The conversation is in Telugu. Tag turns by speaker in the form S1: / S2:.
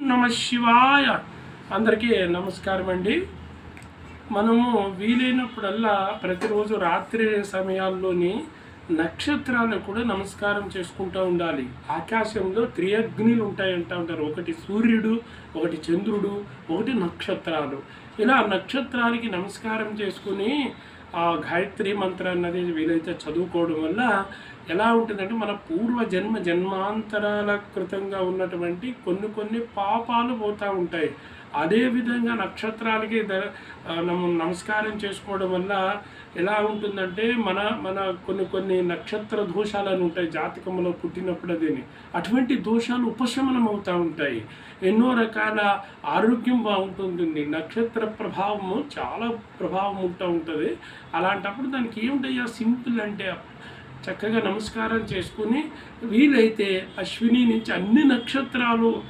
S1: నమ శివాయ. అందరికీ నమస్కారం అండి. మనము వీలైనప్పుడల్లా ప్రతిరోజు రాత్రి సమయాల్లోని నక్షత్రాలను కూడా నమస్కారం చేసుకుంటూ ఉండాలి. ఆకాశంలో త్రియగ్నిలు ఉంటాయంటూ ఉంటారు. ఒకటి సూర్యుడు, ఒకటి చంద్రుడు, ఒకటి నక్షత్రాలు. ఇలా నక్షత్రాలకి నమస్కారం చేసుకుని ఆ గాయత్రి మంత్రాన్ని అనేది వీలైతే చదువుకోవడం వల్ల ఎలా ఉంటుందంటే మన పూర్వ జన్మాంతరాల కృతంగా ఉన్నటువంటి కొన్ని పాపాలు పోతూ ఉంటాయి. అదేవిధంగా నక్షత్రాలకి నమస్కారం చేసుకోవడం వల్ల ఎలా ఉంటుందంటే మన కొన్ని నక్షత్ర దోషాలను ఉంటాయి జాతకంలో పుట్టినప్పుడు. అటువంటి దోషాలు ఉపశమనం అవుతూ ఉంటాయి. ఎన్నో రకాల ఆరోగ్యం బాగుంటుంది. నక్షత్ర ప్రభావము చాలా ప్రభావం ఉంటుంది. అలాంటప్పుడు దానికి ఏమిటయ్యా సింపుల్ అంటే చక్కగా నమస్కారం చేసుకుని వీలైతే అశ్విని నుంచి అన్ని నక్షత్రాలు